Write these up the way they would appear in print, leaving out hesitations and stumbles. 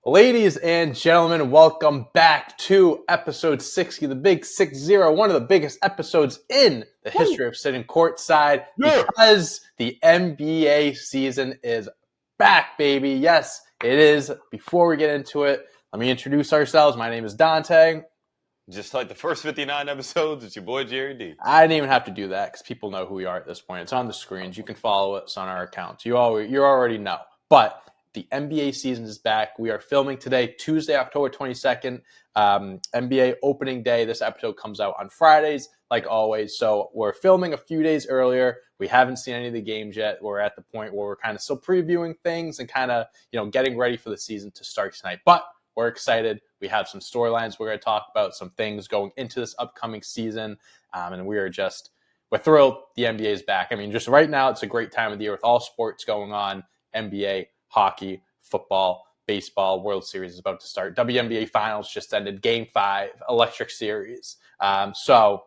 Ladies and gentlemen, welcome back to episode 60, the big 60, one of the biggest episodes in the history of sitting courtside because the NBA season is back, baby. Yes, it is. Before we get into it, let me introduce ourselves. My name is Dante. Just like the first 59 episodes, it's your boy Jerry D. I didn't even have to do that because people know who we are at this point. It's on the screens. You can follow us on our accounts. You already know. But the NBA season is back. We are filming today, Tuesday, October 22nd, NBA opening day. This episode comes out on Fridays, like always. So we're filming a few days earlier. We haven't seen any of the games yet. We're at the point where we're kind of still previewing things and kind of, getting ready for the season to start tonight. But we're excited. We have some storylines we're going to talk about, some things going into this upcoming season. And we're thrilled the NBA is back. I mean, just right now, it's a great time of the year with all sports going on. NBA, hockey, football, baseball, World Series is about to start. WNBA Finals just ended. Game 5, electric series. So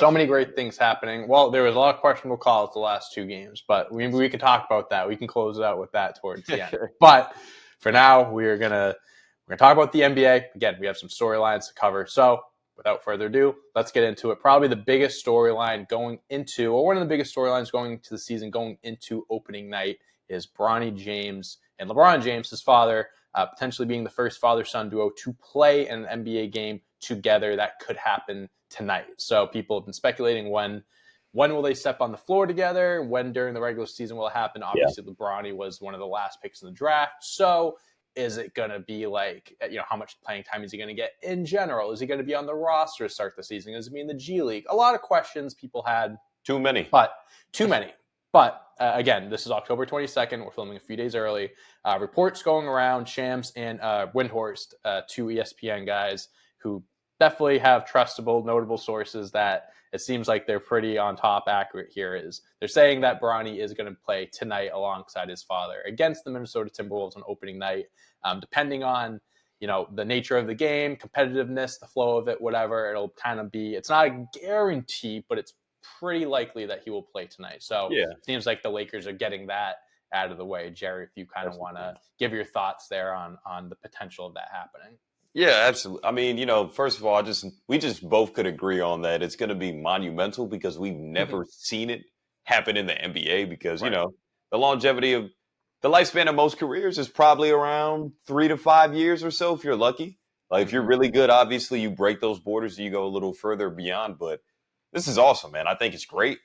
many great things happening. Well, there was a lot of questionable calls the last 2 games, but we can talk about that. We can close it out with that towards the end. But for now, we're gonna talk about the NBA. Again, we have some storylines to cover. So without further ado, let's get into it. Probably the biggest storyline one of the biggest storylines going into the season, going into opening night, is Bronny James and LeBron James, his father, potentially being the first father-son duo to play in an NBA game together. That could happen tonight. So people have been speculating when will they step on the floor together? When during the regular season will it happen? Obviously, LeBron was one of the last picks in the draft. So is it going to be like, how much playing time is he going to get in general? Is he going to be on the roster to start the season? Is he be in the G League? A lot of questions people had. Too many. But again, this is October 22nd. We're filming a few days early. Reports going around, Shams and Windhorst, 2 ESPN guys who definitely have trustable, notable sources that it seems like they're pretty on top accurate here. They're saying that Bronny is going to play tonight alongside his father against the Minnesota Timberwolves on opening night. Depending on, the nature of the game, competitiveness, the flow of it, whatever, it'll kind of be, it's not a guarantee, but it's pretty likely that he will play tonight. So it seems like the Lakers are getting that out of the way. Jerry, if you kind of want to give your thoughts there on the potential of that happening. Yeah, absolutely. I mean, first of all, we just both could agree on that. It's going to be monumental because we've never seen it happen in the NBA because, the longevity of the lifespan of most careers is probably around 3 to 5 years or so if you're lucky. Like if you're really good, obviously you break those borders and you go a little further beyond. But this is awesome, man. I think it's great.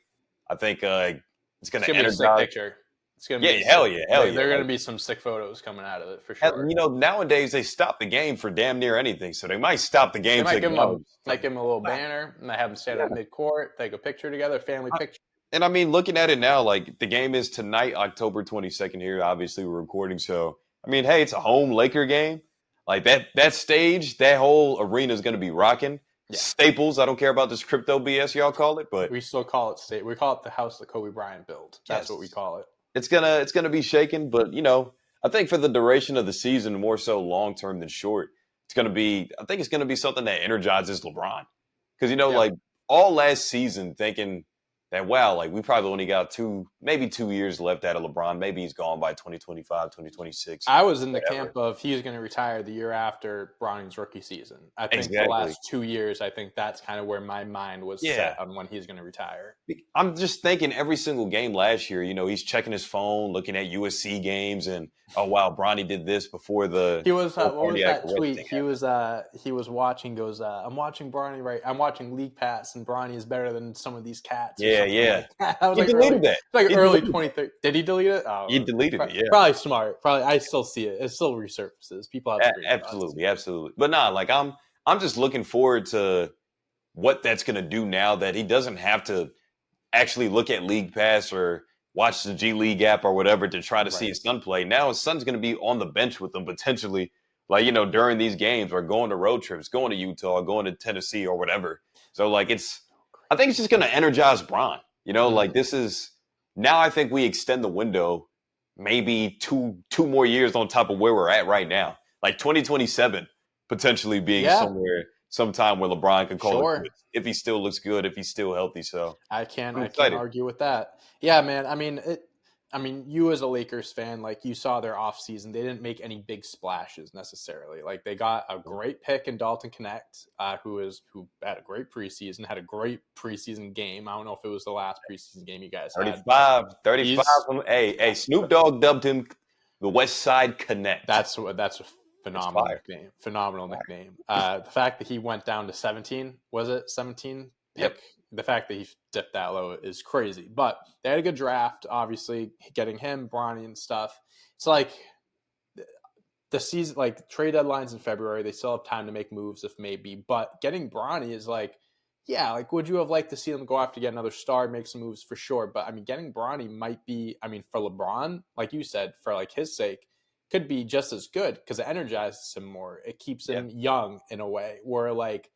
I think it's going to energize. Be a sick picture. It's gonna be hell yeah. There are going to be some sick photos coming out of it for sure. Nowadays they stop the game for damn near anything, so they might stop the game. They might give him a little banner, and they have him stand at mid-court, take a picture together, family picture. And I mean, looking at it now, like the game is tonight, October 22nd. Here, obviously we're recording, so I mean, hey, it's a home Laker game. Like that stage, that whole arena is going to be rocking. Yeah. Staples. I don't care about this crypto BS y'all call it, but we still call it state. We call it the house that Kobe Bryant built. That's what we call it. It's gonna be shaken, but I think for the duration of the season, more so long term than short, I think it's gonna be something that energizes LeBron. Because like all last season thinking that wow, like we probably only got 2 years left out of LeBron. Maybe he's gone by 2025, 2026. I was in the camp of he's going to retire the year after Bronny's rookie season. I think the last 2 years, I think that's kind of where my mind was set on when he's going to retire. I'm just thinking every single game last year, he's checking his phone, looking at USC games, and oh wow, Bronny did this before the. He was what was that tweet? He was watching. Goes, I'm watching Bronny right. I'm watching League Pass, and Bronny is better than some of these cats. Yeah. Like I was he deleted that. Like early 2013. Did he delete it? He deleted it. Yeah, probably smart. Probably I still see it. It still resurfaces. People have absolutely. But nah, like I'm just looking forward to what that's gonna do now that he doesn't have to actually look at League Pass or watch the G League app or whatever to try to see his son play. Now his son's gonna be on the bench with him potentially, like during these games or going to road trips, going to Utah, going to Tennessee or whatever. So like I think it's just going to energize Bron. Like this is now. I think we extend the window, maybe two more years on top of where we're at right now. Like 2027 potentially being sometime where LeBron can call it if he still looks good, if he's still healthy. So I can't argue with that. Yeah, man. I mean, I mean, you as a Lakers fan, like you saw their offseason, they didn't make any big splashes necessarily. Like they got a great pick in Dalton Connect, who had a great preseason, had a great preseason game. I don't know if it was the last preseason game you guys had. 35. He's Hey, Snoop Dogg dubbed him the West Side Connect. that's a phenomenal nickname. Phenomenal nickname. The fact that he went down to 17, was it 17 pick? Yep. The fact that he dipped that low is crazy. But they had a good draft, obviously, getting him, Bronny, and stuff. It's like the season, like trade deadlines in February, they still have time to make moves if maybe. But getting Bronny is like, yeah, like would you have liked to see them go after get another star, make some moves for sure? But I mean, getting Bronny might be, I mean, for LeBron, like you said, for like his sake, could be just as good because it energizes him more. It keeps him young in a way where like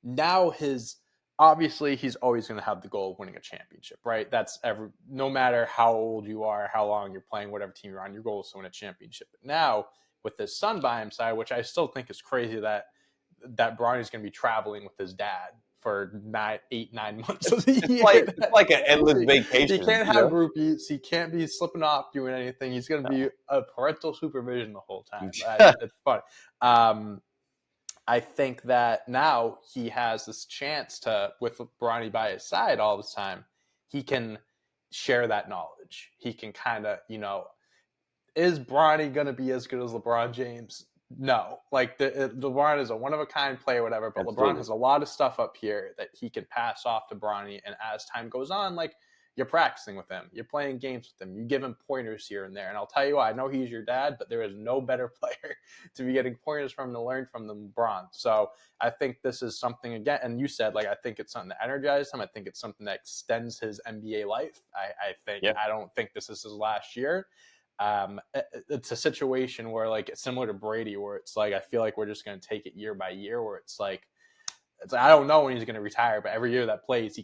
now obviously he's always going to have the goal of winning a championship, right? That's no matter how old you are, how long you're playing, whatever team you're on, your goal is to win a championship. But now with his son by his side, which I still think is crazy that Bronny's going to be traveling with his dad for 9 months of the year. It's like an endless vacation. He can't have groupies. He can't be slipping off doing anything. He's going to be a parental supervision the whole time. It's fun. I think that now he has this chance to, with Bronny by his side all the time, he can share that knowledge. He can kind of, is Bronny going to be as good as LeBron James? No. Like, LeBron is a one-of-a-kind player, whatever, but Absolutely. LeBron has a lot of stuff up here that he can pass off to Bronny, and as time goes on, like, you're practicing with him. You're playing games with him. You give him pointers here and there. And I'll tell you what, I know he's your dad, but there is no better player to be getting pointers from to learn from than LeBron. So I think this is something, again, and you said, like, I think it's something that energizes him. I think it's something that extends his NBA life. I don't think this is his last year. It's a situation where, like, it's similar to Brady, where it's like, I feel like we're just going to take it year by year, where it's like, I don't know when he's going to retire, but every year that plays,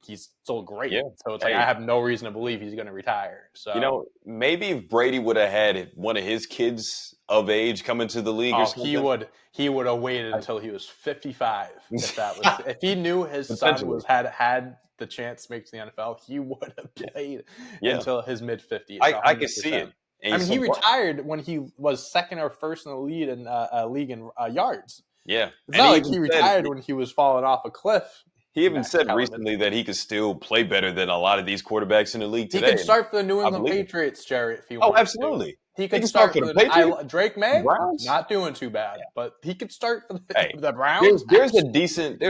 he's still great. Yeah. So it's like, I have no reason to believe he's going to retire. So, maybe if Brady would have had one of his kids of age come into the league or something. He would have waited until he was 55. If he knew his son had the chance to make it to the NFL, he would have played until his mid 50s. I can see it. I mean, he retired when he was second or first in the league in yards. Yeah. It's not like he retired when he was falling off a cliff. He even said recently that he could still play better than a lot of these quarterbacks in the league today. He could start for the New England Patriots, Jerry, if he wanted to. Oh, absolutely. He could start for the Patriots. Drake May, Browns? Not doing too bad, but he could start for the Browns. There's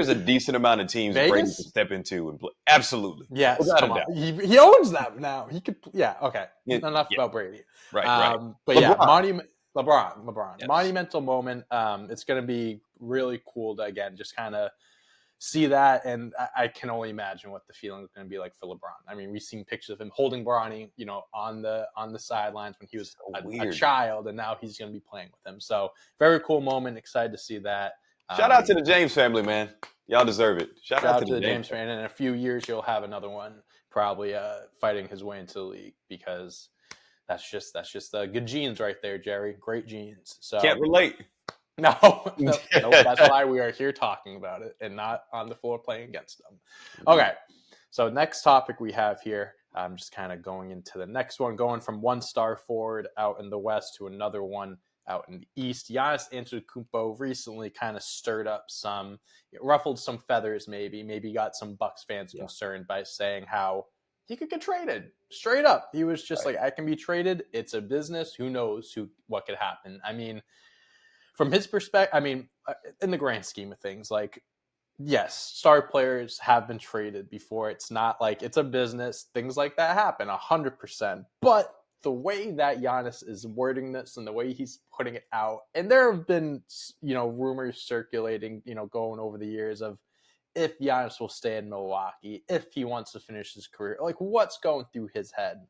a decent amount of teams Brady can step into and play. Absolutely. Yes, he owns them now. He could. Yeah. Okay. Enough about Brady. Right. But LeBron. Yes. Monumental moment. It's going to be really cool to again just kind of see that, and I can only imagine what the feeling is going to be like for LeBron. I mean, we've seen pictures of him holding Bronny, on the sidelines when he was a child, and now he's going to be playing with him. So very cool moment. Excited to see that. Shout out to the James family, man. Y'all deserve it. Shout out to the James family. And in a few years, you'll have another one probably fighting his way into the league, because that's just good genes right there, Jerry. Great genes. So can't relate. No, that's why we are here talking about it and not on the floor playing against them. Okay, so next topic we have here, I'm just kind of going into the next one, going from one star forward out in the West to another one out in the East. Giannis Antetokounmpo recently kind of ruffled some feathers maybe got some Bucks fans concerned by saying how he could get traded. Straight up, he was just like, I can be traded. It's a business. Who knows what could happen? I mean, from his perspective, I mean, in the grand scheme of things, like, yes, star players have been traded before. It's not like it's a business. Things like that happen 100%. But the way that Giannis is wording this and the way he's putting it out, and there have been, rumors circulating, going over the years of if Giannis will stay in Milwaukee, if he wants to finish his career, like what's going through his head.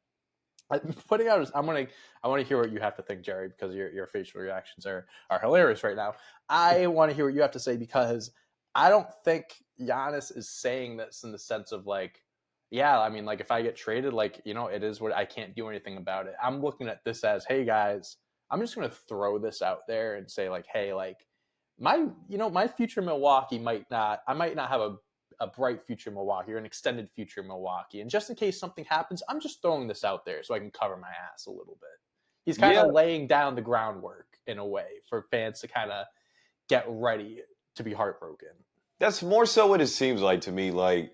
I want to hear what you have to think, Jerry, because your facial reactions are hilarious right now. I want to hear what you have to say, because I don't think Giannis is saying this in the sense of like, yeah, I mean, like if I get traded, like, it is what I can't do anything about it. I'm looking at this as, hey guys, I'm just going to throw this out there and say like, hey, like my future Milwaukee I might not have a bright future in Milwaukee or an extended future in Milwaukee. And just in case something happens, I'm just throwing this out there so I can cover my ass a little bit. He's kind of laying down the groundwork in a way for fans to kind of get ready to be heartbroken. That's more so what it seems like to me. Like,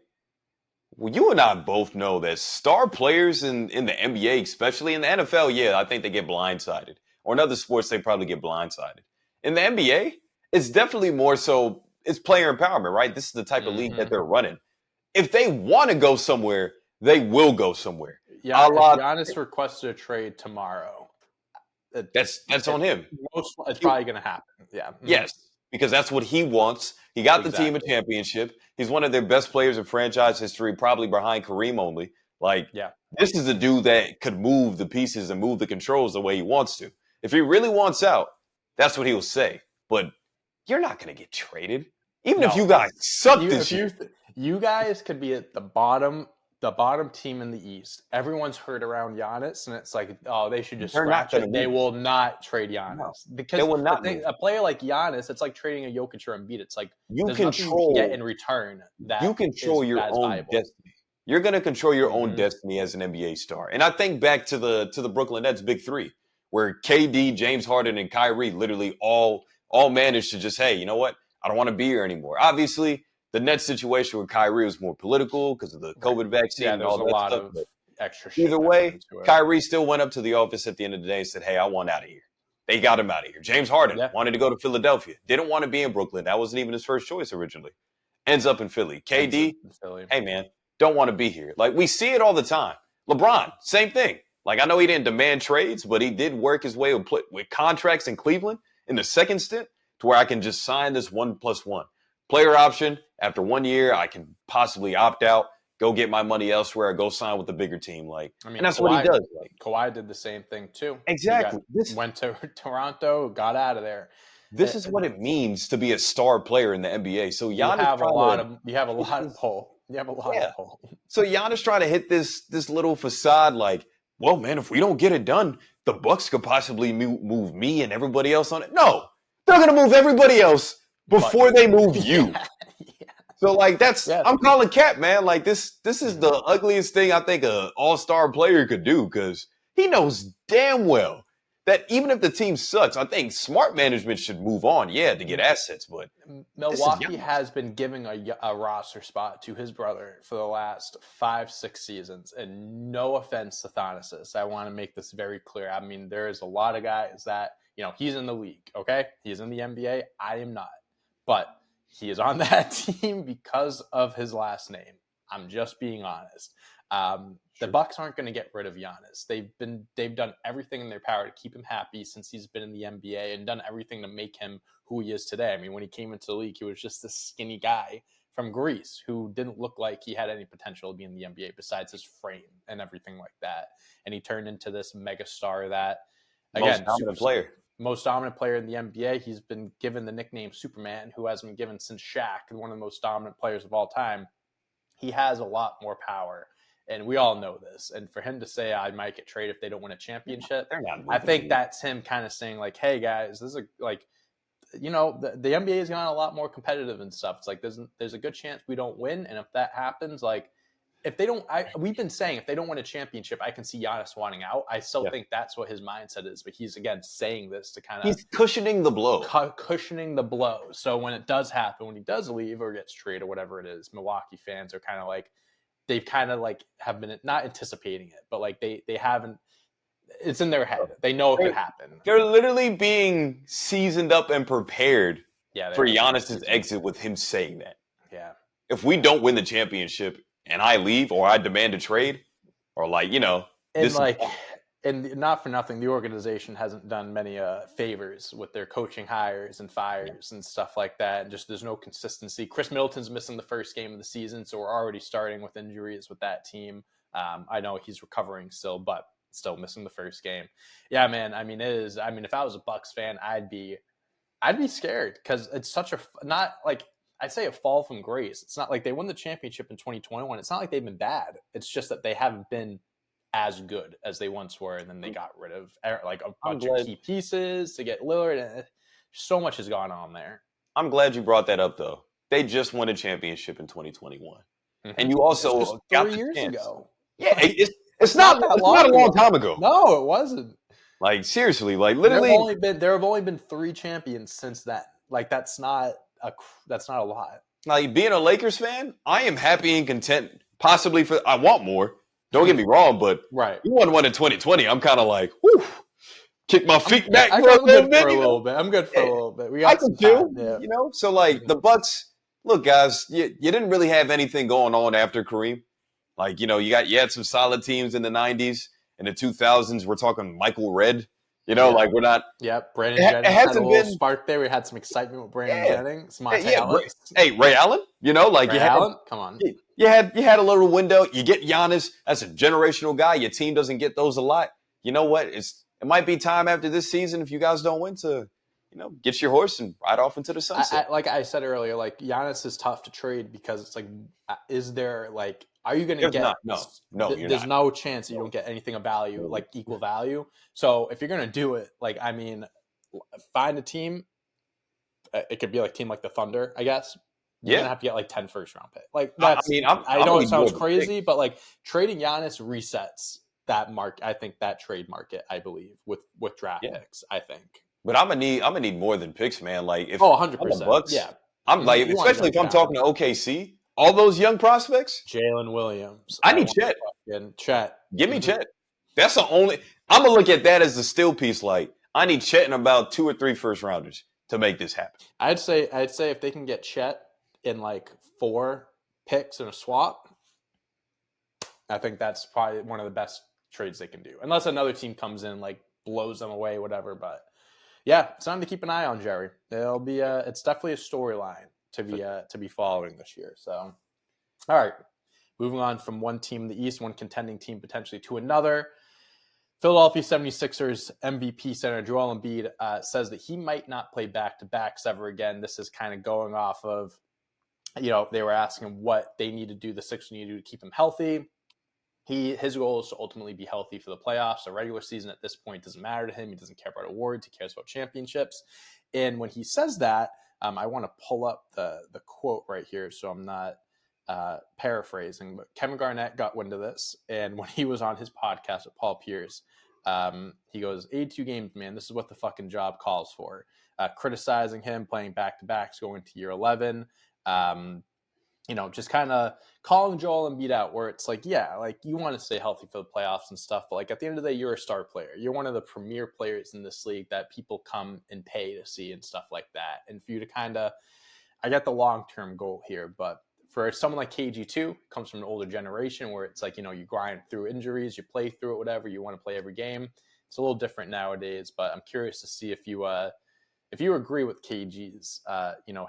well, you and I both know that star players in the NBA, especially in the NFL, yeah, I think they get blindsided. Or in other sports, they probably get blindsided. In the NBA, it's definitely more so, it's player empowerment, right? This is the type of league that they're running. If they want to go somewhere, they will go somewhere. Yeah, if Giannis requested a trade tomorrow, that's on him. It's probably going to happen. Yeah. Yes, because that's what he wants. He got the team a championship. He's one of their best players in franchise history, probably behind Kareem only. Like, this is a dude that could move the pieces and move the controls the way he wants to. If he really wants out, that's what he'll say. But you're not going to get traded. Even if you guys suck this year. You guys could be at the bottom team in the East. Everyone's hurt around Giannis, and it's like, oh, they should just scratch it. They will not trade Giannis. Because they will not a player like Giannis, it's like trading a Jokic or Embiid. It's like you control get in return. That you control your own destiny. You're going to control your own destiny as an NBA star. And I think back to the Brooklyn Nets big three, where KD, James Harden, and Kyrie literally all managed to just, hey, you know what? I don't want to be here anymore. Obviously, the Nets situation with Kyrie was more political because of the COVID vaccine and all that lot stuff. Of extra shit. Either way, Kyrie still went up to the office at the end of the day and said, hey, I want out of here. They got him out of here. James Harden wanted to go to Philadelphia. Didn't want to be in Brooklyn. That wasn't even his first choice originally. Ends up in Philly. KD, hey, man, don't want to be here. Like, we see it all the time. LeBron, same thing. Like, I know he didn't demand trades, but he did work his way with contracts in Cleveland in the second stint to where I can just sign this 1+1. Player option, after 1 year, I can possibly opt out, go get my money elsewhere, go sign with a bigger team. Like, and that's what he does. Like, Kawhi did the same thing too. Exactly. Went to Toronto, got out of there. This is what it means to be a star player in the NBA. So Giannis you have a lot of pull. You have a lot of pull. So Giannis trying to hit this little facade like, well, man, if we don't get it done, the Bucks could possibly move me and everybody else on it. No, they're going to move everybody else before they move you. So, like, I'm calling cap, man. Like, this is the ugliest thing I think an all-star player could do because he knows damn well that even if the team sucks, I think smart management should move on, to get assets. But Milwaukee has been giving a roster spot to his brother for the last 5-6 seasons. And no offense to Thanasis, I want to make this very clear. I mean, there is a lot of guys that, he's in the league, okay? He's in the NBA. I am not. But he is on that team because of his last name. I'm just being honest. The Bucks aren't going to get rid of Giannis. They've done everything in their power to keep him happy since he's been in the NBA and done everything to make him who he is today. I mean, when he came into the league, he was just this skinny guy from Greece who didn't look like he had any potential to be in the NBA besides his frame and everything like that. And he turned into this megastar that, again, most dominant player in the NBA. He's been given the nickname Superman, who has been given since Shaq, one of the most dominant players of all time. He has a lot more power, and we all know this. And for him to say, I might get traded if they don't win a championship, I think that's him kind of saying, like, hey, guys, this is the NBA has gotten a lot more competitive and stuff. It's like there's a good chance we don't win, and if that happens, like, if they don't, we've been saying if they don't win a championship, I can see Giannis wanting out. I still think that's what his mindset is, but he's again saying this to kind of he's cushioning the blow. Cushioning the blow. So when it does happen, when he does leave or gets traded or whatever it is, Milwaukee fans are kind of like they've kind of like have been not anticipating it, but like they haven't. It's in their head. They know it could happen. They're literally being seasoned up and prepared for Giannis's exit with him saying that. Yeah. If we don't win the championship and I leave or I demand a trade or and not for nothing, the organization hasn't done many favors with their coaching hires and fires and stuff like that. And just there's no consistency. Chris Middleton's missing the first game of the season, so we're already starting with injuries with that team. I know he's recovering still, but still missing the first game. Yeah, man. I mean, if I was a Bucks fan, I'd be scared because it's such I'd say a fall from grace. It's not like they won the championship in 2021. It's not like they've been bad. It's just that they haven't been as good as they once were, and then they got rid of like a bunch of key pieces to get Lillard. And so much has gone on there. I'm glad you brought that up, though, they just won a championship in 2021. Mhm. And you also It's just got 3 the years chance. ago. Yeah, it's Not not that it's not a long long ago. time ago. No, it wasn't. Like seriously, like There have literally. only been 3 champions since then. Like that's not a lot. Like being a Lakers fan, I am happy and content. Possibly I want more. Don't get me wrong, but Right. you won one in 2020. I'm kind of like, whew, kick my feet back I'm for a little good bit. for a You know, little bit. I'm good for a yeah, little bit. We I got can some time. chill. Yeah. You know, so like the Bucks. Look, guys, you didn't really have anything going on after Kareem. Like you had some solid teams in the 90s. In the 2000s, we're talking Michael Redd. Yeah. Like we're not. Yep. Brandon It Jennings had a hasn't little been. spark there. We had some excitement with Brandon Yeah, Jennings, Monte yeah. Ellis, Hey, Ray Allen. Like Ray you had. Allen. Come on. You had a little window. You get Giannis. That's a generational guy. Your team doesn't get those a lot. You know what? It might be time after this season if you guys don't win to, get your horse and ride off into the sunset. Like I said earlier, like Giannis is tough to trade because it's like, is there like, are you going to There's get? no, you're there's not. no chance that you don't get anything of value, like equal value. So if you're going to do it, like I mean, find a team. It could be like team like the Thunder, I guess. You're gonna have to get like 10 first-round pick. Like that's. I know it sounds crazy, but like trading Giannis resets that mark. I think that trade market. I believe with draft picks. I think. But I'm gonna need more than picks, man. Like if 100%. Bucks, Yeah. I'm like, especially if I'm talking to OKC, all those young prospects. Jalen Williams. I need Chet. Chet. Give me Chet. That's the only. I'm gonna look at that as the still piece. Like I need Chet and about 2 or 3 first rounders to make this happen. I'd say if they can get Chet in like 4 picks in a swap, I think that's probably one of the best trades they can do. Unless another team comes in, like blows them away, whatever. But yeah, it's something to keep an eye on, Jerry. It's definitely a storyline to be following this year. So, all right, moving on from one team in the East, one contending team potentially to another. Philadelphia 76ers MVP center Joel Embiid says that he might not play back-to-backs ever again. This is kind of going off of, they were asking him what they need to do, the Sixers need to do to keep him healthy. His goal is to ultimately be healthy for the playoffs. The regular season at this point doesn't matter to him. He doesn't care about awards. He cares about championships. And when he says that, I want to pull up the quote right here so I'm not paraphrasing. But Kevin Garnett got wind of this. And when he was on his podcast with Paul Pierce, he goes, 82 games, man. This is what the fucking job calls for. Criticizing him, playing back-to-backs, going to year 11. Just kind of calling Joel Embiid out where it's like, yeah, like you want to stay healthy for the playoffs and stuff. But like at the end of the day, you're a star player. You're one of the premier players in this league that people come and pay to see and stuff like that. And for you to I get the long-term goal here, but for someone like KG2, comes from an older generation where it's like, you grind through injuries, you play through it, whatever, you want to play every game. It's a little different nowadays, but I'm curious to see if you agree with KG's,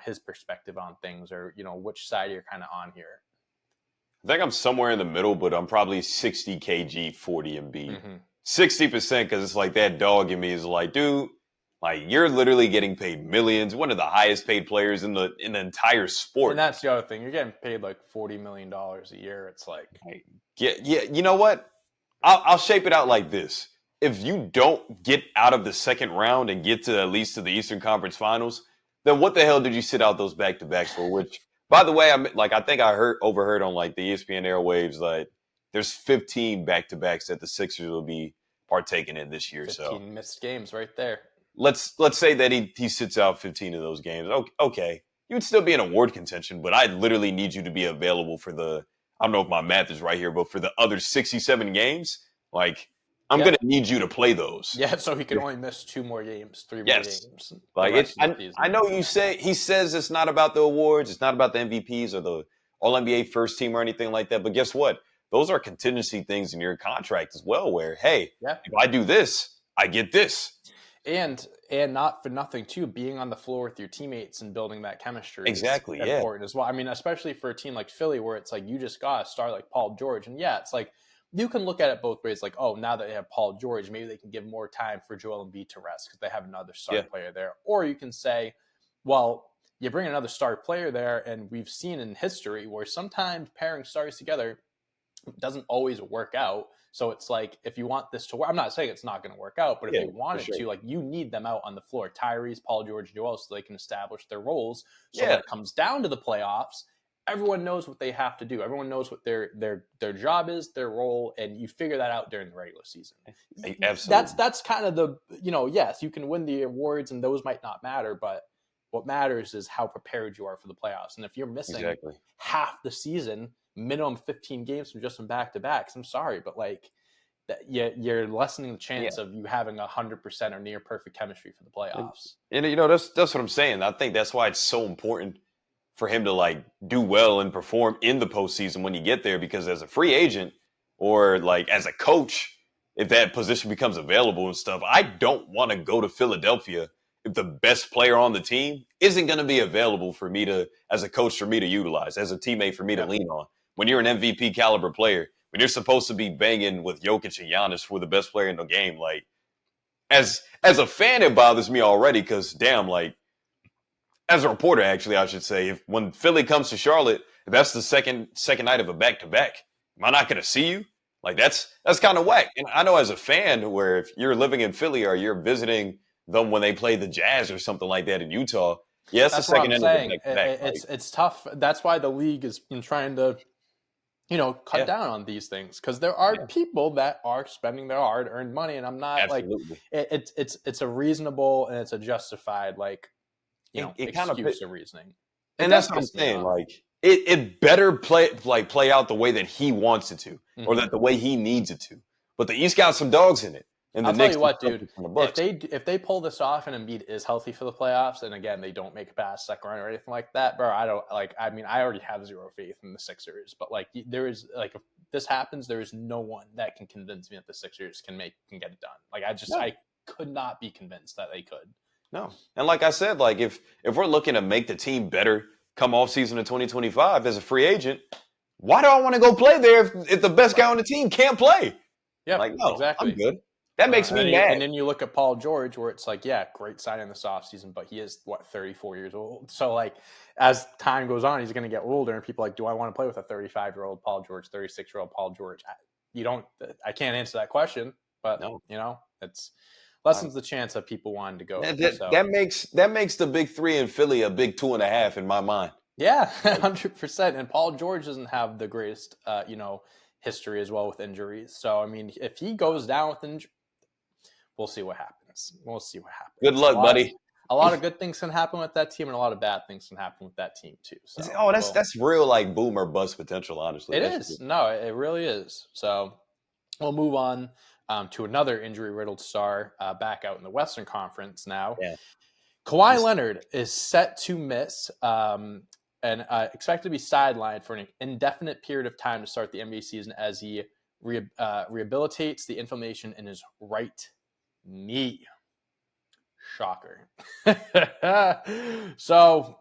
his perspective on things or, which side you're kind of on here. I think I'm somewhere in the middle, but I'm probably 60 kg, 40 Embiid. 60% because it's like that dog in me is like, dude, like you're literally getting paid millions, one of the highest paid players in the entire sport. And that's the other thing. You're getting paid like $40 million a year. It's like, yeah. You know what? I'll shape it out like this. If you don't get out of the second round and get to at least to the Eastern Conference Finals, then what the hell did you sit out those back-to-backs for? Which, by the way, I think I overheard on like the ESPN airwaves that there's 15 back-to-backs that the Sixers will be partaking in this year. 15 missed games right there. Let's say that he sits out 15 of those games. Okay, you would still be in award contention, but I literally need you to be available for I don't know if my math is right here, but for the other 67 games, like I'm going to need you to play those. Yeah, so he can only miss 2 more games, 3 more games. Like I know he says it's not about the awards, it's not about the MVPs or the All-NBA first team or anything like that, but guess what? Those are contingency things in your contract as well where, hey, if I do this, I get this. And not for nothing too, being on the floor with your teammates and building that chemistry is important as well. I mean, especially for a team like Philly where it's like you just got a star like Paul George. And yeah, it's like you can look at it both ways. Like, oh, now that they have Paul George, maybe they can give more time for Joel Embiid to rest because they have another star player there. Or you can say, well, you bring another star player there, and we've seen in history where sometimes pairing stars together It doesn't always work out. So it's like, if you want this to work, I'm not saying it's not going to work out, but if Yeah, you want for it sure. to, like, you need them out on the floor, Tyrese, Paul George, Joel, so they can establish their roles. So when Yeah, it comes down to the playoffs, everyone knows what they have to do. Everyone knows what their job is, their role, and you figure that out during the regular season. That's absolutely. that's kind of the, yes, you can win the awards and those might not matter, but what matters is how prepared you are for the playoffs. And if you're missing Exactly. half the season, minimum 15 games from just some back to backs, I'm sorry, but like that, you're lessening the Yeah. chance of you having 100% or near perfect chemistry for the And, playoffs. that's what I'm saying. I think that's why it's so important for him to like do well and perform in the postseason when you get there. Because as a free agent or like as a coach, if that position becomes available and stuff, I don't want to go to Philadelphia if the best player on the team isn't going to be available for me to, as a coach, for me to utilize, as a teammate for me to Yeah. lean on. When you're an MVP caliber player, when you're supposed to be banging with Jokic and Giannis for the best player in the game, like as a fan, it bothers me already because damn, like as a reporter, actually, I should say, if when Philly comes to Charlotte, if that's the second night of a back to back, am I not going to see you? Like that's kind of whack. And I know as a fan, where if you're living in Philly or you're visiting them when they play the Jazz or something like that in Utah, yeah, it's the That's what second I'm end of the saying. back to back. Like It's tough. That's why the league has been trying to, cut yeah, down on these things, because there are yeah, people that are spending their hard-earned money, and I'm not like, absolutely. it's a reasonable and it's a justified, like, It kind of excuse or reasoning. It And does that's what I'm piss me saying. off. Like it better play out the way that he wants it to, or Hmm. that the way he needs it to. But the East got some dogs in it, and the I'll tell Knicks, you the what, dude. Celtics, and the If Bucks. they pull this off and Embiid is healthy for the playoffs, and again they don't make it past second round or anything like that, bro, I don't like. I mean, I already have zero faith in the Sixers, but like there is like, if this happens, there is no one that can convince me that the Sixers can get it done. Like I No, could not be convinced that they could. no. And like I said, like if we're looking to make the team better come off season of 2025 as a free agent, why do I want to go play there if the best guy Right. on the team can't play? Yep. Like, no, I'm Exactly. good. That makes me mad. And then you look at Paul George, where it's like, yeah, great signing this offseason, but he is, what, 34 years old. So, like, as time goes on, he's going to get older, and people are like, do I want to play with a 35-year-old Paul George, 36-year-old Paul George? I can't answer that question, but, No. it's lessens the chance of people wanting to go. So, That makes the big three in Philly a big 2.5 in my mind. yeah, Like, 100%. And Paul George doesn't have the greatest, history as well with injuries. So, I mean, if he goes down with injury, we'll see what happens. We'll see what good happens. luck, buddy. A lot of good things can happen with that team, and a lot of bad things can happen with that team too. So, Oh, well, that's real like boom or bust potential. Honestly, it that's true. is. No, it really is. So, we'll move on to another injury-riddled star back out in the Western Conference now. Yeah. Kawhi Leonard is set to miss and expected to be sidelined for an indefinite period of time to start the NBA season as he rehabilitates the inflammation in his right knee. Shocker. So,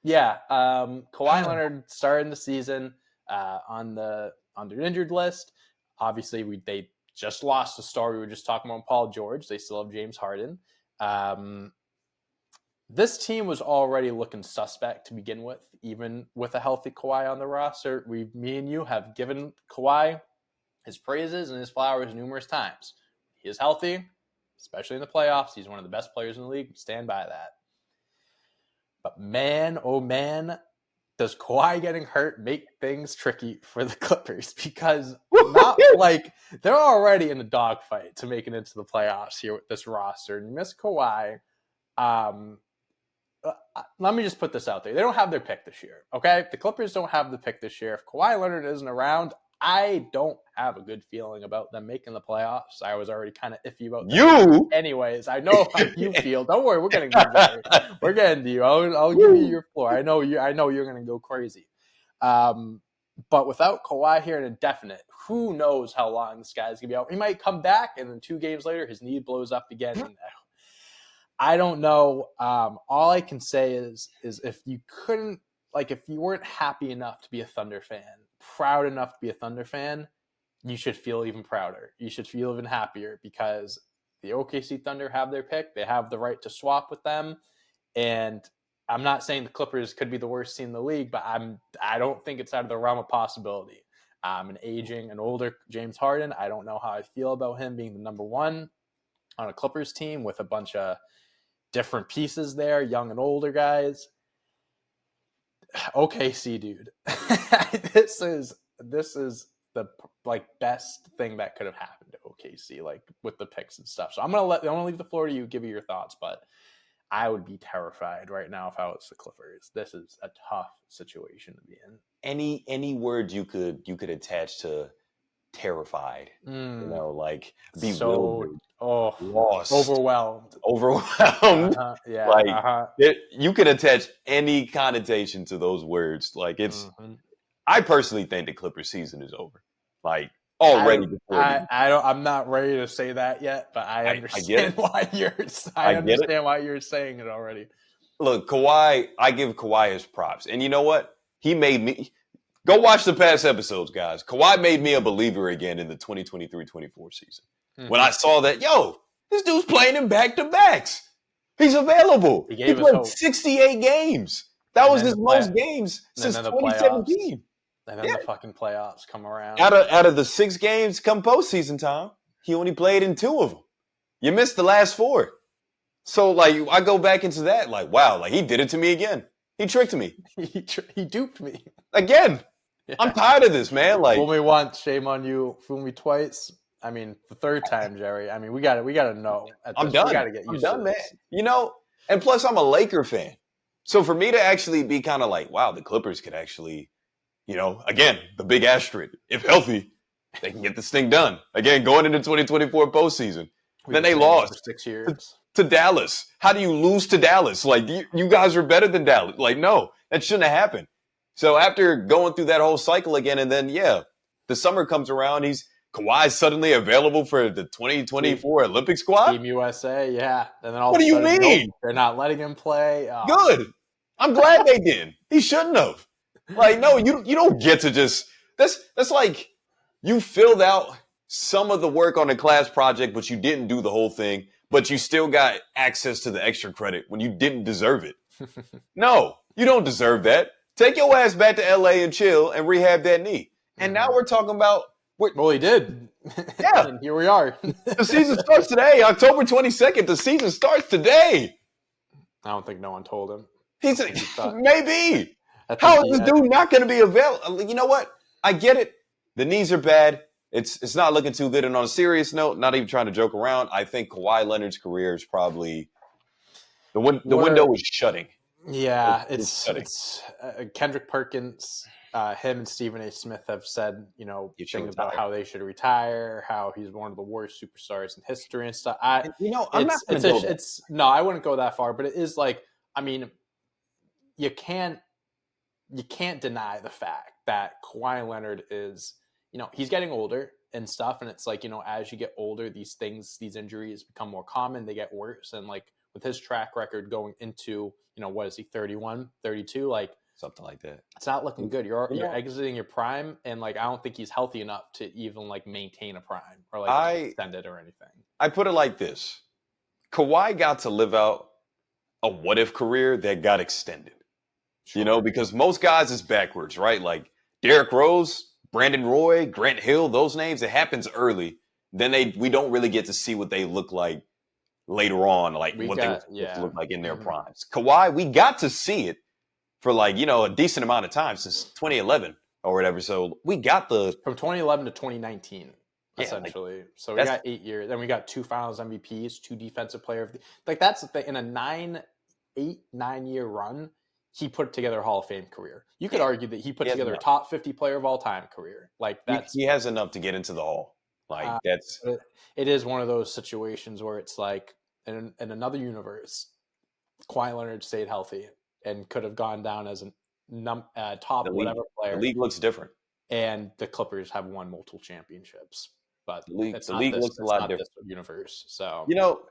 yeah, Kawhi Leonard starting the season on the injured list. Obviously, they just lost the star we were just talking about, Paul George. They still have James Harden. This team was already looking suspect to begin with, even with a healthy Kawhi on the roster. Me and you have given Kawhi his praises and his flowers numerous times. He is healthy, especially in the playoffs. He's one of the best players in the league. Stand by that. But man, oh man, does Kawhi getting hurt make things tricky for the Clippers? Because not like they're already in the dogfight to make it into the playoffs here with this roster. And you miss Kawhi. Let me just put this out there. They don't have their pick this year, okay? The Clippers don't have the pick this year. If Kawhi Leonard isn't around, I don't have a good feeling about them making the playoffs. I was already kind of iffy about them. You. Anyways, I know how you feel. Don't worry, we're getting to you, Jerry. We're getting to you. I'll give you your floor. I know you're going to go crazy. But without Kawhi here in indefinite, who knows how long this guy's going to be out. He might come back, and then 2 games later, his knee blows up again. And I don't know. All I can say is if you couldn't, like, if you weren't happy enough to be a Thunder fan, proud enough to be a Thunder fan, you should feel even prouder. You should feel even happier because the OKC Thunder have their pick. They have the right to swap with them. And I'm not saying the Clippers could be the worst team in the league, but I don't think it's out of the realm of possibility. An older James Harden. I don't know how I feel about him being the number one on a Clippers team with a bunch of different pieces there, young and older guys. OKC, dude. this is the best thing that could have happened to OKC, like with the picks and stuff. So I'm gonna leave the floor to you, give you your thoughts, but I would be terrified right now if I was the Clippers. This is a tough situation to be in. Any word you could attach to terrified, like bewildered, lost, overwhelmed. Yeah, you could attach any connotation to those words. Like it's, I personally think the Clippers season is over. Like already I'm not ready to say that yet, but I understand why why you're saying it already. Look, Kawhi, I give Kawhi his props. And you know what? He made me go watch the past episodes, guys. Kawhi made me a believer again in the 2023-24 season. When I saw that, this dude's playing in back-to-backs. He's available. He played 68 games. That was his most games since 2017. And then the fucking playoffs come around. Out of the 6 games come postseason time, he only played in 2 of them. You missed the last 4. So, I go back into that, wow, he did it to me again. He tricked me. He duped me. Again. Yeah. I'm tired of this, man. Fool me once, shame on you. Fool me twice. I mean, the third time, Jerry. I mean, we got to know. I'm done. We got to get used to this. Man. And plus I'm a Laker fan. So for me to actually be kind of wow, the Clippers could actually, again, the big asterisk, if healthy, they can get this thing done. Again, going into 2024 postseason. Then they lost for 6 years. To Dallas. How do you lose to Dallas? You guys are better than Dallas. No, that shouldn't have happened. So after going through that whole cycle again, and then, the summer comes around, Kawhi's suddenly available for the 2024 Olympic squad? Team USA, yeah. And then what do you mean? They're not letting him play. Oh. Good. I'm glad they did. He shouldn't have. No, you don't get to just – that's like you filled out some of the work on a class project, but you didn't do the whole thing, but you still got access to the extra credit when you didn't deserve it. No, you don't deserve that. Take your ass back to L.A. and chill and rehab that knee. And now we're talking about – well, he did. Yeah. And here we are. The season starts today, October 22nd. The season starts today. I don't think no one told him. Maybe. How is this dude not going to be available? You know what? I get it. The knees are bad. It's not looking too good. And on a serious note, not even trying to joke around, I think Kawhi Leonard's career is probably the window is shutting. Yeah, it's Kendrick Perkins, him and Stephen A. Smith have said, things about how they should retire, how he's one of the worst superstars in history and stuff. I wouldn't go that far, but it is you can't deny the fact that Kawhi Leonard is, he's getting older and stuff. And it's as you get older, these injuries become more common. They get worse. And with his track record going into, what is he, 31, 32? Something like that. It's not looking good. You're exiting your prime. And I don't think he's healthy enough to even maintain a prime or extend it or anything. I put it like this. Kawhi got to live out a what if career that got extended. Sure. Because most guys is backwards, right? Derrick Rose, Brandon Roy, Grant Hill, those names, it happens early. Then we don't really get to see what they look like later on, they look like in their primes. Kawhi, we got to see it for a decent amount of time since 2011 or whatever. So we got from 2011 to 2019, essentially. So we got 8 years. Then we got 2 Finals MVPs, 2 Defensive Player of the that's the thing. In a 9-year run, he put together a Hall of Fame career. You could argue that he put together a top 50 player of all time career. He has enough to get into the Hall. It is one of those situations where it's in another universe, Kawhi Leonard stayed healthy and could have gone down as a top whatever player. The league looks different. And the Clippers have won multiple championships. But the league looks a lot different. This universe. So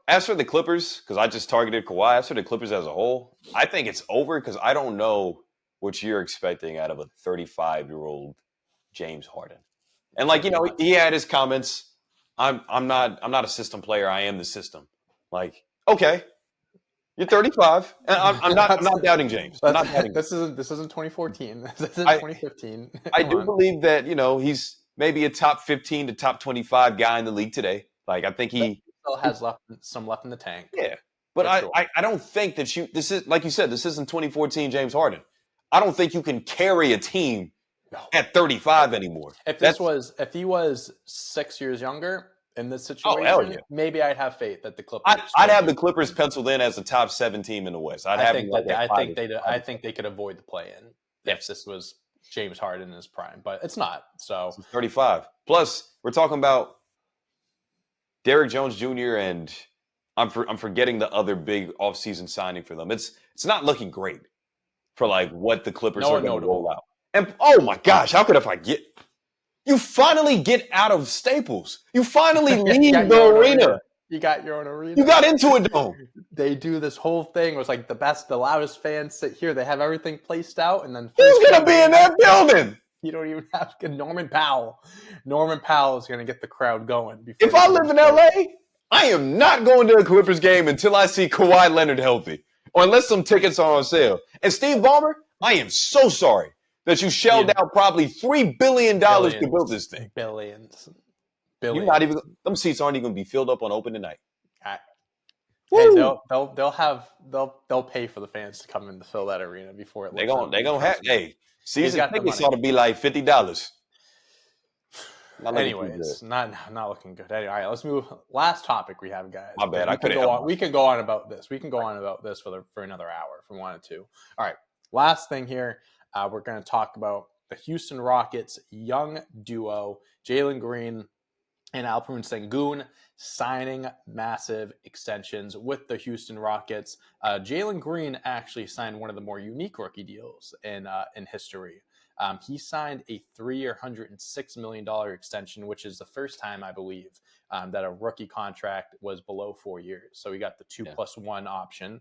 as for the Clippers, because I just targeted Kawhi, as for the Clippers as a whole, I think it's over because I don't know what you're expecting out of a 35-year-old James Harden. And he had his comments. I'm not a system player. I am the system. Okay. You're 35. And I'm not. I'm not doubting James. I'm not doubting. This isn't 2014. This isn't I 2015. I Come do on. believe that he's maybe a top 15 to top 25 guy in the league today. Like I think But he. still has some left in the tank Yeah. But for sure. I don't think that this is like you said, this isn't 2014 James Harden. I don't think you can carry a team No. at 35 anymore. If he was 6 years younger in this Oh hell situation, yeah. maybe I'd have faith that the Clippers I'd could have be. the Clippers penciled in as a top 7 team in the West. I'd I have them think like that at five. I think they could avoid the play-in if Yes, this was James Harden in his prime, but it's not. So he's 35. Plus, we're talking about Derrick Jones Jr. and I'm forgetting the other big offseason signing for them. It's not looking great for like what the Clippers no are one going to roll notable. out. And oh my gosh, how could I forget? You finally get out of Staples. You finally leave the arena. You got your own arena. You got into it though. They do this whole thing. It was like the loudest fans sit here. They have everything placed out, and then Who's going to be in that building? You don't even have Norman Powell. Norman Powell is going to get the crowd going. If I live in LA, I am not going to a Clippers game until I see Kawhi Leonard healthy, or unless some tickets are on sale. And Steve Ballmer, I am so sorry that you shelled out probably $3 billion to build this thing. Billions. You're not even. Them seats aren't even going to be filled up on opening night. Hey, they'll pay for the fans to come in to fill that arena before it. They're gonna have. Hey, season tickets ought to be like $50. Anyways, not looking good. Anyway, all right, let's move. Last topic we have, guys. My bad. We can go on about this. We can go on about this for another hour if we wanted to. All right, last thing here. We're going to talk about the Houston Rockets young duo, Jalen Green and Alperen Sengun, signing massive extensions with the Houston Rockets. Jalen Green actually signed one of the more unique rookie deals in history. He signed a 3-year, $106 million extension, which is the first time, I believe, that a rookie contract was below 4 years. So he got the 2+1 option.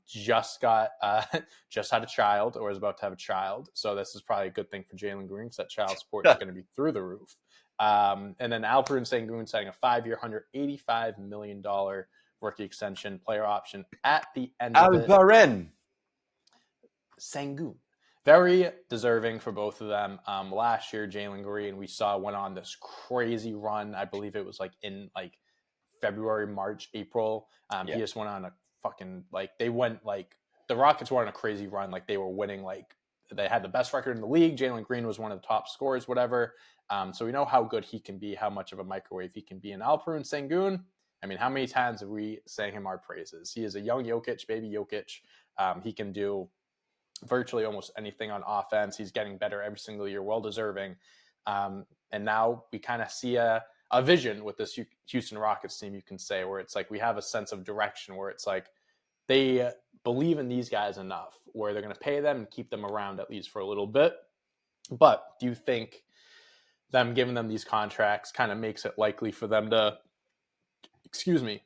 Just had a child, or is about to have a child. So this is probably a good thing for Jalen Green, because that child support is going to be through the roof. And then Alperen Sengun signing a 5-year, $185 million rookie extension, player option at the end of it. Alperen Sengun. Very deserving for both of them. Last year, Jalen Green, we saw, went on this crazy run. I believe it was in February, March, April. He just went on a fucking, the Rockets were on a crazy run. They were winning, they had the best record in the league. Jalen Green was one of the top scorers, whatever. So we know how good he can be, how much of a microwave he can be. And Alperen Sengun, I mean, how many times have we sang him our praises? He is a young Jokic, baby Jokic. He can do virtually almost anything on offense. He's getting better every single year, well-deserving. And now we kind of see a vision with this Houston Rockets team, you can say, where it's we have a sense of direction, where it's they believe in these guys enough where they're going to pay them and keep them around at least for a little bit. But do you think them giving them these contracts kind of makes it likely for them to,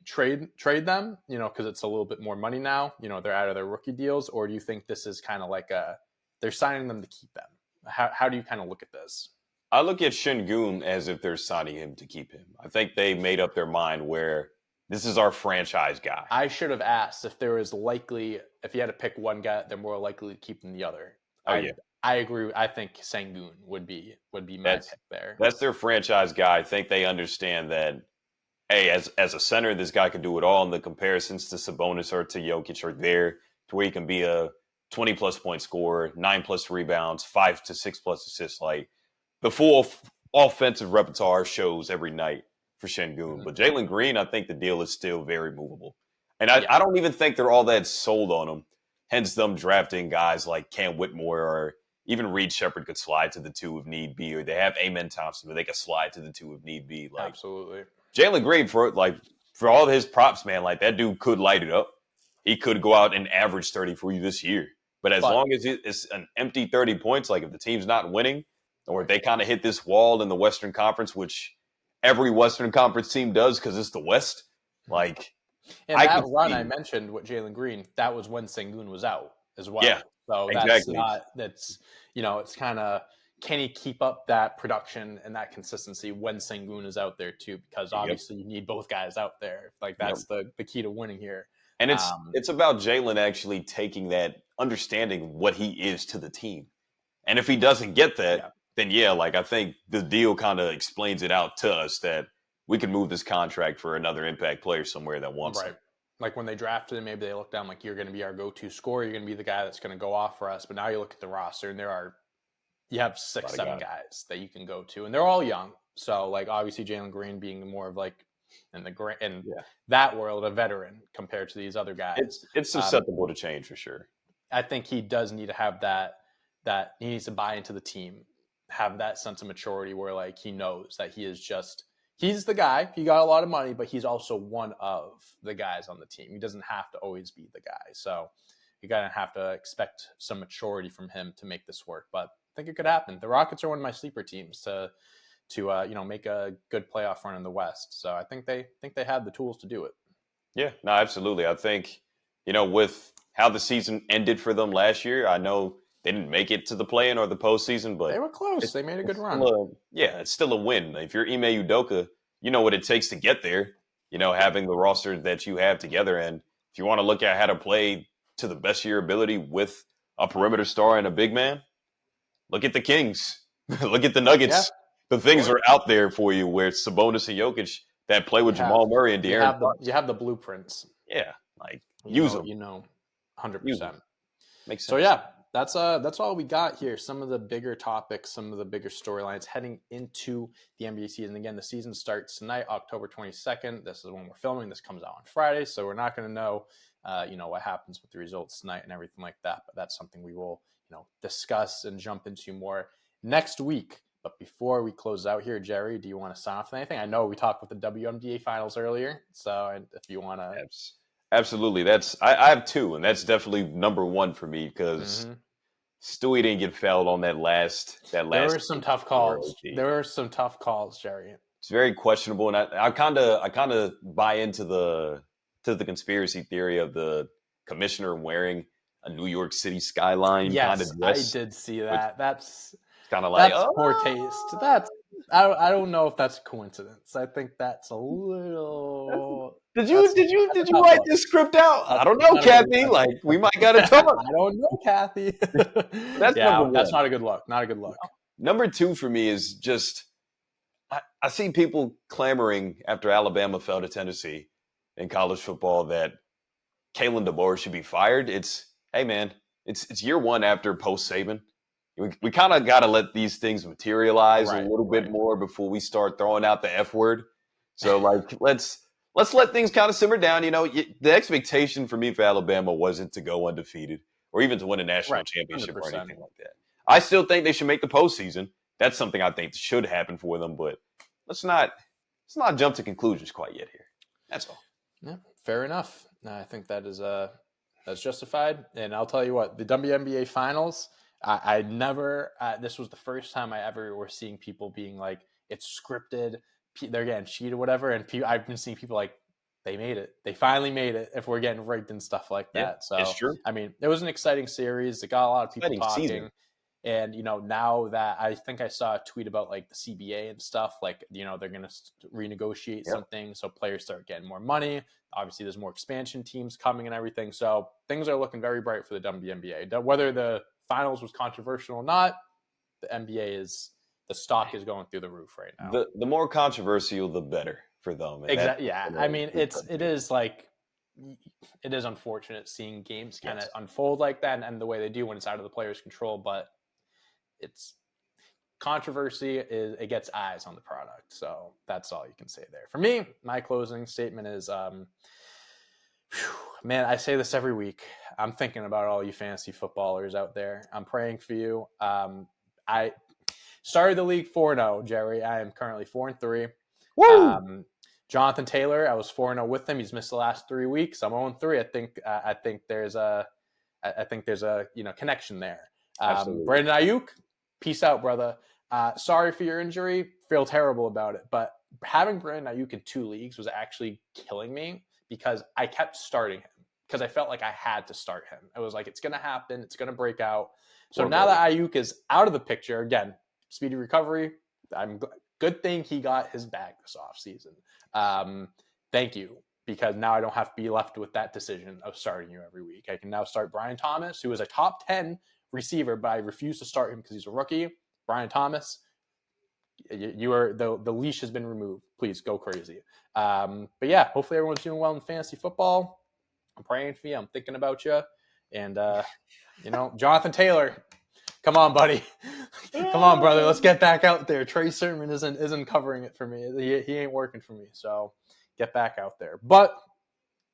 trade them, because it's a little bit more money now, they're out of their rookie deals? Or do you think this is kind of they're signing them to keep them? How do you kind of look at this? I look at Sengun as if they're signing him to keep him. I think they made up their mind where this is our franchise guy. I should have asked if there was if you had to pick one guy, they're more likely to keep than the other. I agree. I think Sengun would be my pick there. That's their franchise guy. I think they understand that, hey, as a center, this guy can do it all. And the comparisons to Sabonis or to Jokic are there to where he can be a 20-plus point scorer, 9+ rebounds, 5 to 6+ assists. The full offensive repertoire shows every night for Sengun. Mm-hmm. But Jalen Green, I think the deal is still very movable. And I don't even think they're all that sold on him. Hence them drafting guys like Cam Whitmore, or even Reed Shepherd could slide to the 2 if need be. Or they have Amen Thompson, but they could slide to the 2 if need be. Absolutely. Jalen Green, for all of his props, man, that dude could light it up. He could go out and average 30 for you this year. But as long as it's an empty 30 points, if the team's not winning, or if they kind of hit this wall in the Western Conference, which every Western Conference team does because it's the West, and that run I mentioned with Jalen Green, that was when Sengun was out as well. Yeah, so exactly. It's kind of, can he keep up that production and that consistency when Sengun is out there too? Because obviously you need both guys out there. That's the key to winning here. And it's about Jalen actually taking that, understanding what he is to the team. And if he doesn't get that, Yeah. then yeah, like I think the deal kind of explains it out to us that we can move this contract for another impact player somewhere that wants him. Right. Like when they drafted him, maybe they looked down like, you're going to be our go-to scorer. You're going to be the guy that's going to go off for us. But now you look at the roster and you have A lot 6, of 7 guys. guys that you can go to, and they're all young. So like obviously Jalen Green being more of like in Yeah. that world a veteran compared to these other guys. It's susceptible to change for sure. I think he does need to have that he needs to buy into the team, have that sense of maturity where like he knows that he's the guy. He got a lot of money, but he's also one of the guys on the team. He doesn't have to always be the guy. So you're gonna have to expect some maturity from him to make this work. But I think it could happen. The Rockets are one of my sleeper teams to make a good playoff run in the West. So I think they have the tools to do it. Yeah, no, absolutely. I think, with how the season ended for them last year, I know they didn't make it to the play-in or the postseason, They but were close. They made a good run. it's still a win. If you're Ime Udoka, you know what it takes to get there, having the roster that you have together. And if you want to look at how to play to the best of your ability with a perimeter star and a big man, look at the Kings. Look at the Nuggets. Yeah, The things sure. are out there for you where it's Sabonis and Jokic that play with Jamal Murray and De'Aaron Fox. You have the blueprints. Yeah, like use them. 100%. Makes So sense. yeah, that's all we got here. Some of the bigger topics, some of the bigger storylines heading into the NBA season. Again, the season starts tonight, October 22nd. This is when we're filming. This comes out on Friday, so we're not going to know, what happens with the results tonight and everything like that. But that's something we will, discuss and jump into more next week. But before we close out here, Jerry, do you want to sign off with anything? I know we talked with the WNBA finals earlier, so if you want to. Absolutely. I have 2, and that's definitely number 1 for me because Stewie didn't get fouled on that last. There were some tough calls. Jerry. It's very questionable, and I kind of buy into the conspiracy theory of the commissioner wearing a New York City skyline kind of Yes, I dress. did see that. That's kind of like, poor taste. I don't know if that's a coincidence. I think that's a little. Did you write this script out? I don't know, Kathy. Like we might got to talk. I don't know, Kathy. That's number 1. That's not a good look. Not a good look. Number 2 for me is just I see people clamoring after Alabama fell to Tennessee in college football that Kalen DeBoer should be fired. Hey man, it's year 1 after post Saban. We kind of got to let these things materialize a little bit more before we start throwing out the F word. So like let's let things kind of simmer down. The expectation for me for Alabama wasn't to go undefeated or even to win a national championship 100%. Or anything like that. I still think they should make the postseason. That's something I think should happen for them, but let's not jump to conclusions quite yet here. That's all. Yeah, fair enough. I think that is that's justified. And I'll tell you what, the WNBA finals, I never. This was the first time I ever were seeing people being like, it's scripted. They're getting cheated, whatever. And I've been seeing people like, they made it. They finally made it. If we're getting rigged and stuff like that, so it's true. I mean, it was an exciting series. It got a lot of people talking. Season. And now that I think I saw a tweet about like the CBA and stuff, like they're going to renegotiate something, so players start getting more money. Obviously, there's more expansion teams coming and everything, so things are looking very bright for the WNBA. Whether the finals was controversial or not, the NBA the stock is going through the roof right now. The more controversial, the better for them. Exactly. Yeah. I mean, it is unfortunate seeing games kind of unfold like that and the way they do when it's out of the player's control, but it's controversy it gets eyes on the product. So that's all you can say there. For me, my closing statement is, man, I say this every week. I'm thinking about all you fantasy footballers out there. I'm praying for you. I started the league 4-0, Jerry. I am currently 4-3. Woo! Jonathan Taylor, I was 4-0 with him. He's missed the last 3 weeks. I'm 0-3. I think there's a connection there. Brandon Ayuk, peace out, brother. Sorry for your injury. Feel terrible about it. But having Brandon Ayuk in 2 leagues was actually killing me because I kept starting him because I felt like I had to start him. I was like, it's going to happen. It's going to break out. So now that Ayuk is out of the picture, again, speedy recovery. Good thing he got his bag this offseason. Thank you. because now I don't have to be left with that decision of starting you every week. I can now start Brian Thomas, who is a top 10 receiver, but I refuse to start him because he's a rookie. Brian Thomas, you are the leash has been removed. Please go crazy. But yeah, hopefully everyone's doing well in fantasy football. I'm praying for you. I'm thinking about you. And, Jonathan Taylor, come on, buddy. Come on, brother. Let's get back out there. Trey Sermon isn't covering it for me. He ain't working for me. So get back out there. But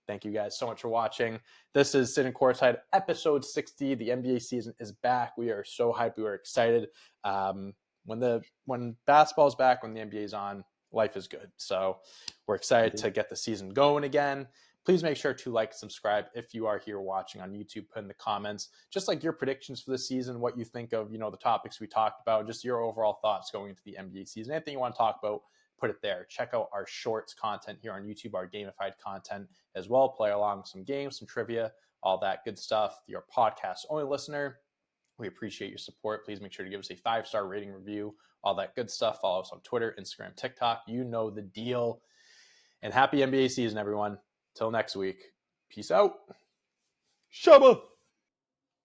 thank you guys so much for watching. This is Sitting Courtside, episode 60. The NBA season is back. We are so hyped. We are excited. When basketball's back, when the NBA is on, life is good. So we're excited to get the season going again. Please make sure to like, subscribe if you are here watching on YouTube. Put in the comments just like your predictions for the season, what you think of the topics we talked about, just your overall thoughts going into the NBA season. Anything you want to talk about, put it there. Check out our shorts content here on YouTube, our gamified content as well. Play along with some games, some trivia, all that good stuff. If you're a podcast only listener, we appreciate your support. Please make sure to give us a 5-star rating, review, all that good stuff. Follow us on Twitter, Instagram, TikTok. You know the deal. And happy NBA season, everyone. Till next week. Peace out. Shabba.